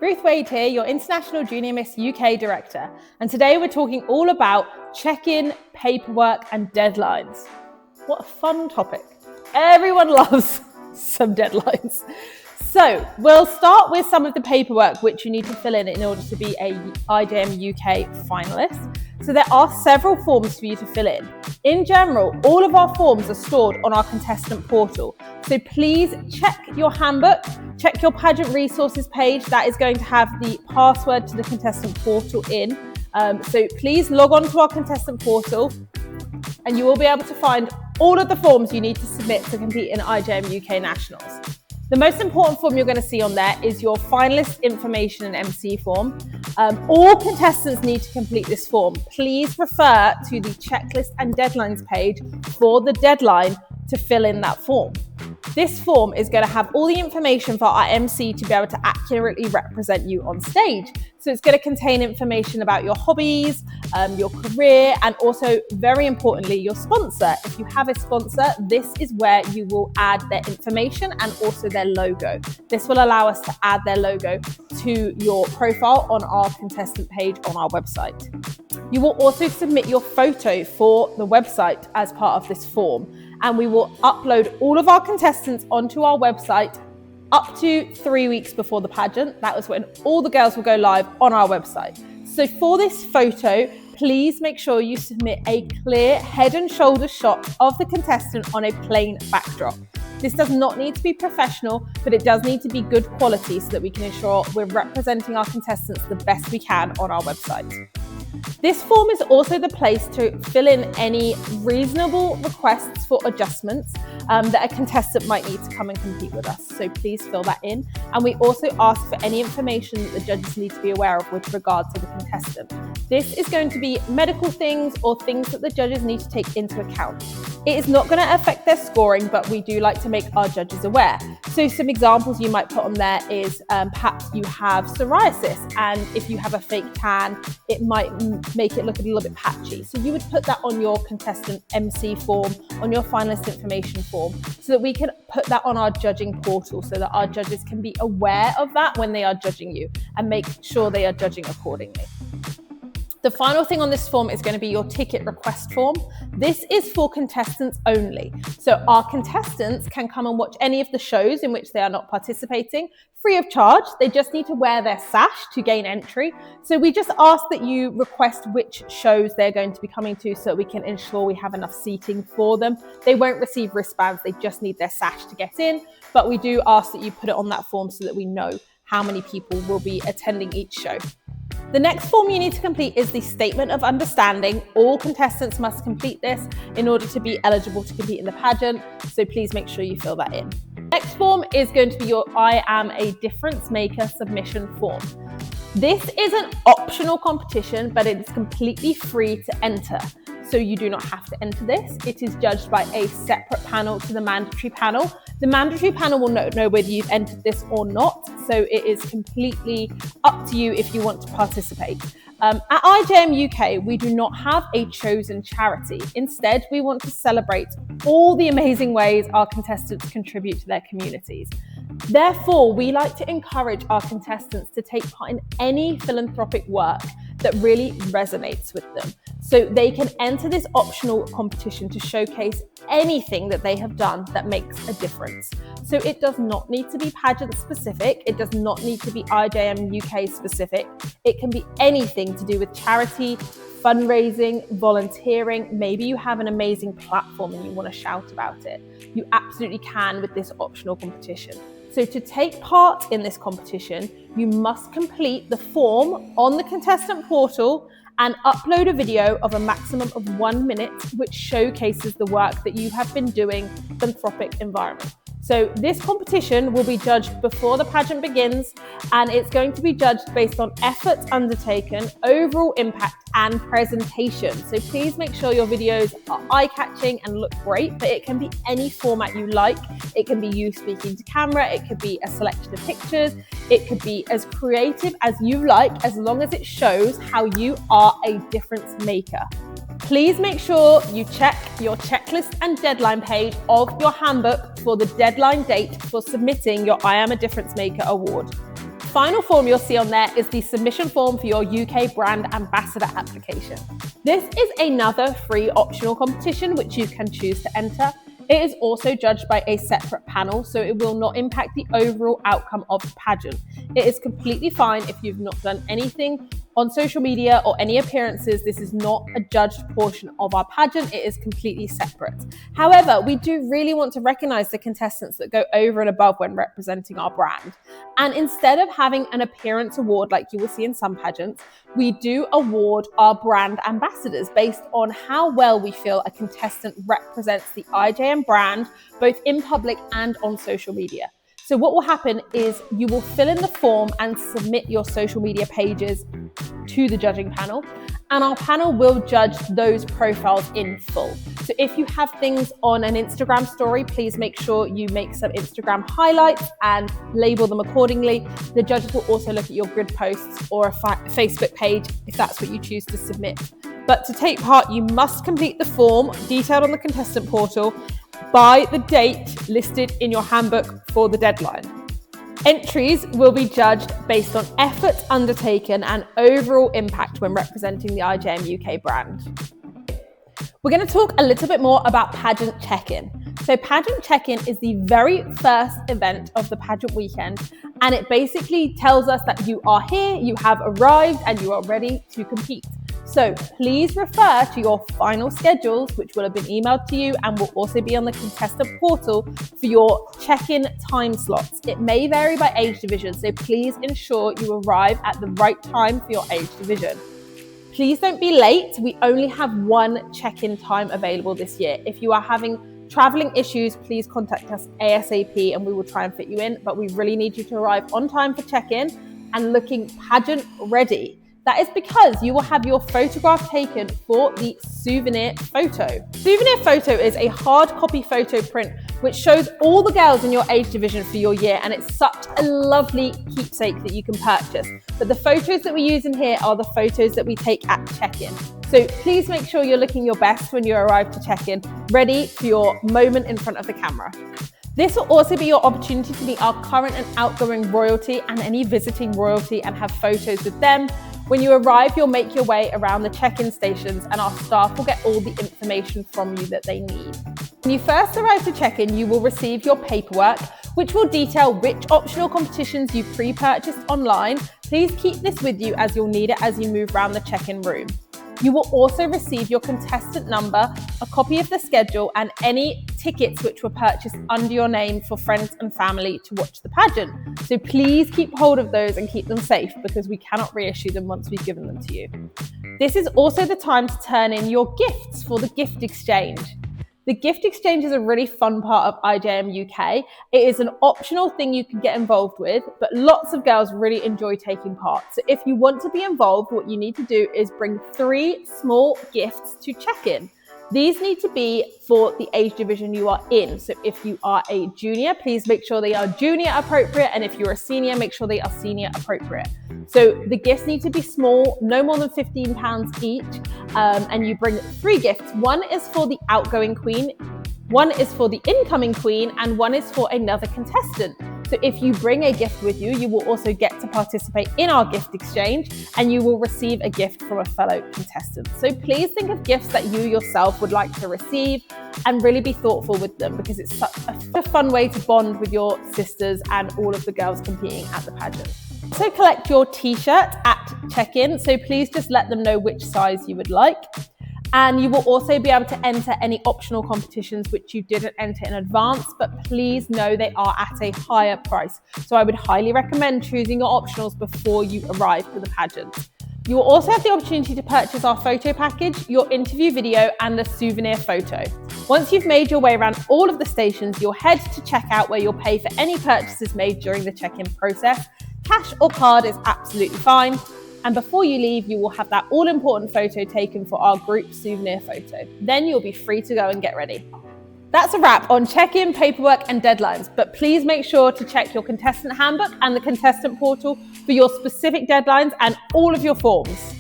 Ruth Wade here, your International Junior Miss UK Director, and today we're talking all about check-in, paperwork and deadlines. What a fun topic. Everyone loves some deadlines. So we'll start with some of the paperwork which you need to fill in order to be a IJM UK finalist. So there are several forms for you to fill in. In general, all of our forms are stored on our contestant portal. So please check your handbook, check your pageant resources page. That is going to have the password to the contestant portal in. So please log on to our contestant portal and you will be able to find all of the forms you need to submit to compete in IJM UK Nationals. The most important form you're going to see on there is your finalist information and MC form. All contestants need to complete this form. Please refer to the checklist and deadlines page for the deadline to fill in that form. This form is going to have all the information for our MC to be able to accurately represent you on stage. So it's going to contain information about your hobbies, your career, and also, very importantly, your sponsor. If you have a sponsor, this is where you will add their information and also their logo. This will allow us to add their logo to your profile on our contestant page on our website. You will also submit your photo for the website as part of this form, and we will upload all of our contestants onto our website up to 3 weeks before the pageant. That was when all the girls will go live on our website. So for this photo, please make sure you submit a clear head and shoulders shot of the contestant on a plain backdrop. This does not need to be professional, but it does need to be good quality so that we can ensure we're representing our contestants the best we can on our website. This form is also the place to fill in any reasonable requests for adjustments that a contestant might need to come and compete with us. So please fill that in. And we also ask for any information that the judges need to be aware of with regard to the contestant. This is going to be medical things or things that the judges need to take into account. It is not going to affect their scoring, but we do like to make our judges aware. So some examples you might put on there is perhaps you have psoriasis, and if you have a fake tan, it might make it look a little bit patchy. So you would put that on your contestant MC form, on your finalist information form, so that we can put that on our judging portal so that our judges can be aware of that when they are judging you and make sure they are judging accordingly. The final thing on this form is going to be your ticket request form. This is for contestants only. So our contestants can come and watch any of the shows in which they are not participating free of charge. They just need to wear their sash to gain entry. So we just ask that you request which shows they're going to be coming to so that we can ensure we have enough seating for them. They won't receive wristbands, they just need their sash to get in. But we do ask that you put it on that form so that we know how many people will be attending each show. The next form you need to complete is the Statement of Understanding. All contestants must complete this in order to be eligible to compete in the pageant, so please make sure you fill that in. Next form is going to be your I Am a Difference Maker submission form. This is an optional competition, but it is completely free to enter. So you do not have to enter this. It is judged by a separate panel to the mandatory panel. The mandatory panel will know whether you've entered this or not. So it is completely up to you if you want to participate. At IJM UK, we do not have a chosen charity. Instead, we want to celebrate all the amazing ways our contestants contribute to their communities. Therefore, we like to encourage our contestants to take part in any philanthropic work that really resonates with them. So they can enter this optional competition to showcase anything that they have done that makes a difference. So it does not need to be pageant specific. It does not need to be IJM UK specific. It can be anything to do with charity, fundraising, volunteering. Maybe you have an amazing platform and you want to shout about it. You absolutely can with this optional competition. So to take part in this competition, you must complete the form on the contestant portal and upload a video of a maximum of 1 minute, which showcases the work that you have been doing in the philanthropic environment. So this competition will be judged before the pageant begins, and it's going to be judged based on efforts undertaken, overall impact and presentation. So please make sure your videos are eye-catching and look great, but it can be any format you like. It can be you speaking to camera, it could be a selection of pictures, it could be as creative as you like, as long as it shows how you are a difference maker. Please make sure you check your checklist and deadline page of your handbook for the deadline date for submitting your I Am a Difference Maker award. final form you'll see on there is the submission form for your UK brand ambassador application. This is another free optional competition which you can choose to enter. It is also judged by a separate panel, so it will not impact the overall outcome of the pageant. It is completely fine if you've not done anything on social media or any appearances. This is not a judged portion of our pageant. It is completely separate. However, we do really want to recognise the contestants that go over and above when representing our brand. And instead of having an appearance award like you will see in some pageants, we do award our brand ambassadors based on how well we feel a contestant represents the IJM brand, both in public and on social media. So what will happen is you will fill in the form and submit your social media pages to the judging panel, and our panel will judge those profiles in full. So if you have things on an Instagram story, please make sure you make some Instagram highlights and label them accordingly. The judges will also look at your grid posts or a Facebook page if that's what you choose to submit. But to take part, you must complete the form detailed on the contestant portal by the date listed in your handbook for the deadline. Entries will be judged based on effort undertaken and overall impact when representing the IJM UK brand. We're going to talk a little bit more about pageant check-in. So pageant check-in is the very first event of the pageant weekend, and it basically tells us that you are here, you have arrived, and you are ready to compete. So please refer to your final schedules, which will have been emailed to you and will also be on the contestant portal for your check-in time slots. It may vary by age division, so please ensure you arrive at the right time for your age division. Please don't be late. We only have one check-in time available this year. If you are having traveling issues, please contact us ASAP and we will try and fit you in, but we really need you to arrive on time for check-in and looking pageant ready. That is because you will have your photograph taken for the souvenir photo. Souvenir photo is a hard copy photo print which shows all the girls in your age division for your year, and it's such a lovely keepsake that you can purchase. But the photos that we use in here are the photos that we take at check-in. So please make sure you're looking your best when you arrive to check-in, ready for your moment in front of the camera. This will also be your opportunity to meet our current and outgoing royalty and any visiting royalty and have photos with them. When you arrive, you'll make your way around the check-in stations and our staff will get all the information from you that they need. When you first arrive to check-in, you will receive your paperwork, which will detail which optional competitions you pre-purchased online. Please keep this with you as you'll need it as you move around the check-in room. You will also receive your contestant number, a copy of the schedule, and any tickets which were purchased under your name for friends and family to watch the pageant. So please keep hold of those and keep them safe because we cannot reissue them once we've given them to you. This is also the time to turn in your gifts for the gift exchange. The gift exchange is a really fun part of IJM UK. It is an optional thing you can get involved with, but lots of girls really enjoy taking part. So if you want to be involved, what you need to do is bring 3 small gifts to check-in. These need to be for the age division you are in. So if you are a junior, please make sure they are junior appropriate. And if you're a senior, make sure they are senior appropriate. So the gifts need to be small, no more than £15 each. And you bring 3 gifts. One is for the outgoing queen, one is for the incoming queen, and one is for another contestant. So if you bring a gift with you, you will also get to participate in our gift exchange and you will receive a gift from a fellow contestant. So please think of gifts that you yourself would like to receive and really be thoughtful with them because it's such a fun way to bond with your sisters and all of the girls competing at the pageant. Also collect your t-shirt at check-in, so please just let them know which size you would like. And you will also be able to enter any optional competitions which you didn't enter in advance, but please know they are at a higher price. So I would highly recommend choosing your optionals before you arrive for the pageant. You will also have the opportunity to purchase our photo package, your interview video, and the souvenir photo. Once you've made your way around all of the stations, you'll head to checkout where you'll pay for any purchases made during the check-in process. Cash or card is absolutely fine. And before you leave, you will have that all-important photo taken for our group souvenir photo. Then you'll be free to go and get ready. That's a wrap on check-in, paperwork and deadlines, but please make sure to check your contestant handbook and the contestant portal for your specific deadlines and all of your forms.